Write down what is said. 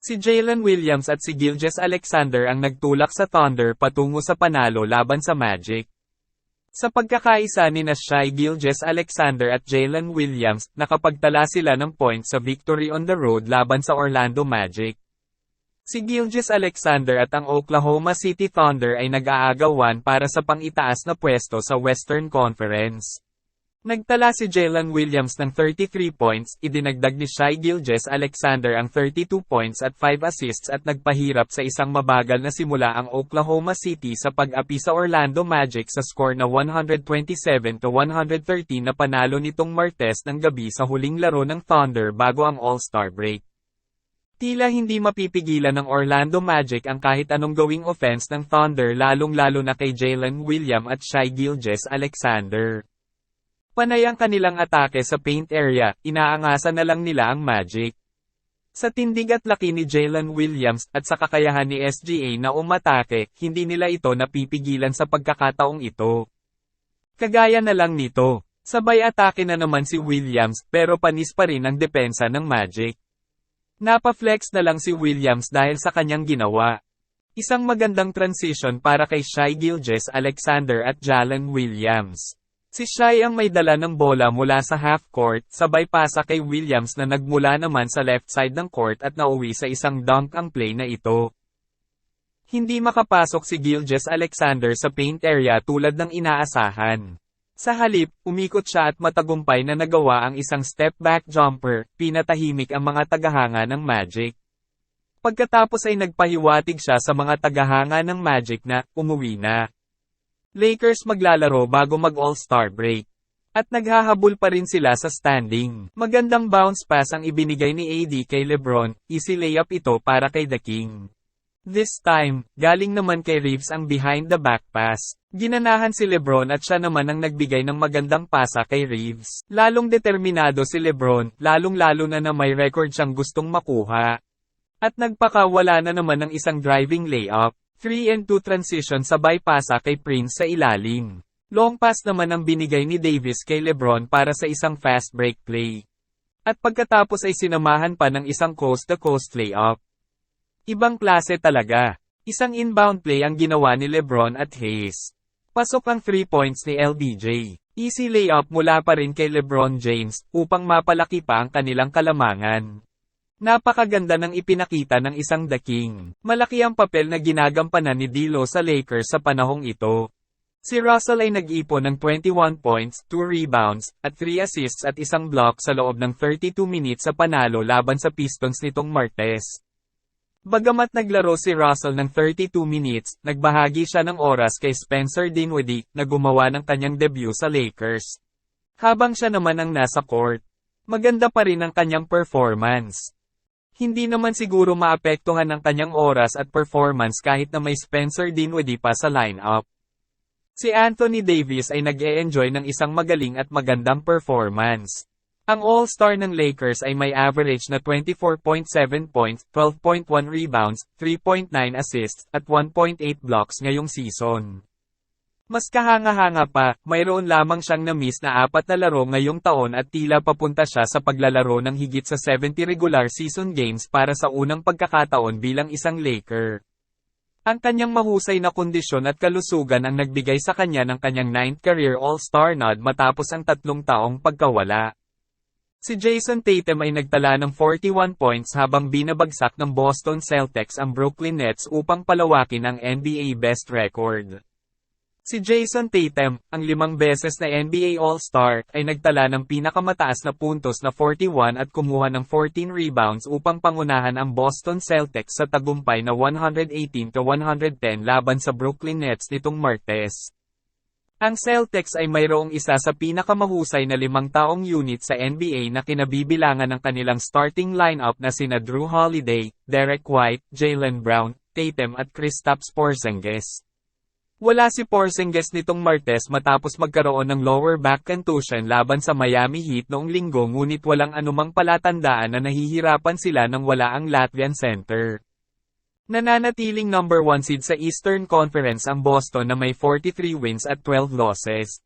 Si Jalen Williams at si Gilgeous-Alexander ang nagtulak sa Thunder patungo sa panalo laban sa Magic. Sa pagkakaisa nina Shai Gilgeous-Alexander at Jalen Williams, nakapagtala sila ng points sa victory on the road laban sa Orlando Magic. Si Gilgeous-Alexander at ang Oklahoma City Thunder ay nag-aagawan para sa pang-itaas na pwesto sa Western Conference. Nagtala si Jalen Williams ng 33 points, idinagdag ni Shai Gilgeous-Alexander ang 32 points at 5 assists at nagpahirap sa isang mabagal na simula ang Oklahoma City sa pag-api sa Orlando Magic sa score na 127-113 na panalo nitong Martes ng gabi sa huling laro ng Thunder bago ang All-Star break. Tila hindi mapipigilan ng Orlando Magic ang kahit anong gawing offense ng Thunder lalong-lalo na kay Jalen Williams at Shai Gilgeous-Alexander. Panay ang kanilang atake sa paint area, inaangasan na lang nila ang Magic. Sa tindig at laki ni Jalen Williams at sa kakayahan ni SGA na umatake, hindi nila ito napipigilan sa pagkakataong ito. Kagaya na lang nito, sabay atake na naman si Williams pero panis pa rin ang depensa ng Magic. Napa-flex na lang si Williams dahil sa kanyang ginawa. Isang magandang transition para kay Shai Gilgeous-Alexander at Jalen Williams. Si Shai ang may dala ng bola mula sa half-court, sabay pasa kay Williams na nagmula naman sa left side ng court at nauwi sa isang dunk ang play na ito. Hindi makapasok si Gilgeous-Alexander sa paint area tulad ng inaasahan. Sa halip, umikot siya at matagumpay na nagawa ang isang step-back jumper, pinatahimik ang mga tagahanga ng Magic. Pagkatapos ay nagpahiwatig siya sa mga tagahanga ng Magic na, umuwi na. Lakers maglalaro bago mag-All-Star break. At naghahabol pa rin sila sa standing. Magandang bounce pass ang ibinigay ni AD kay LeBron, easy layup ito para kay The King. This time, galing naman kay Reeves ang behind the back pass. Ginanahan si LeBron at siya naman ang nagbigay ng magandang pasa kay Reeves. Lalong determinado si LeBron, lalong-lalo na may record siyang gustong makuha. At nagpakawala na naman ng isang driving layup. 3-2 transition sabay pasa kay Prince sa ilalim. Long pass naman ang binigay ni Davis kay LeBron para sa isang fast break play. At pagkatapos ay sinamahan pa ng isang coast-to-coast layup. Ibang klase talaga. Isang inbound play ang ginawa ni LeBron at Hayes. Pasok ang 3 points ni LBJ. Easy layup mula pa rin kay LeBron James upang mapalaki pa ang kanilang kalamangan. Napakaganda ng ipinakita ng isang The King. Malaki ang papel na ginagampanan ni D'Lo sa Lakers sa panahong ito. Si Russell ay nag-ipon ng 21 points, 2 rebounds, at 3 assists at isang block sa loob ng 32 minutes sa panalo laban sa Pistons nitong Martes. Bagamat naglaro si Russell ng 32 minutes, nagbahagi siya ng oras kay Spencer Dinwiddie, na gumawa ng kanyang debut sa Lakers. Habang siya naman ang nasa court, maganda pa rin ang kanyang performance. Hindi naman siguro maapektuhan ang kanyang oras at performance kahit na may Spencer Dinwiddie pa sa lineup. Si Anthony Davis ay nag-e-enjoy ng isang magaling at magandang performance. Ang All-Star ng Lakers ay may average na 24.7 points, 12.1 rebounds, 3.9 assists, at 1.8 blocks ngayong season. Mas kahanga-hanga pa, mayroon lamang siyang na-miss na 4 na laro ngayong taon at tila papunta siya sa paglalaro ng higit sa 70 regular season games para sa unang pagkakataon bilang isang Laker. Ang kanyang mahusay na kondisyon at kalusugan ang nagbigay sa kanya ng kanyang 9th career All-Star nod matapos ang 3 taong pagkawala. Si Jason Tatum ay nagtala ng 41 points habang binabagsak ng Boston Celtics ang Brooklyn Nets upang palawakin ang NBA best record. Si Jason Tatum, ang 5 beses na NBA All-Star, ay nagtala ng pinakamataas na puntos na 41 at kumuha ng 14 rebounds upang pangunahan ang Boston Celtics sa tagumpay na 118-110 laban sa Brooklyn Nets nitong Martes. Ang Celtics ay mayroong isa sa pinakamahusay na 5 taong unit sa NBA na kinabibilangan ng kanilang starting lineup na sina Drew Holiday, Derek White, Jaylen Brown, Tatum at Kristaps Porzingis. Wala si Porzingis nitong Martes matapos magkaroon ng lower back contusion laban sa Miami Heat noong linggo ngunit walang anumang palatandaan na nahihirapan sila nang wala ang Latvian center. Nananatiling number 1 seed sa Eastern Conference ang Boston na may 43 wins at 12 losses.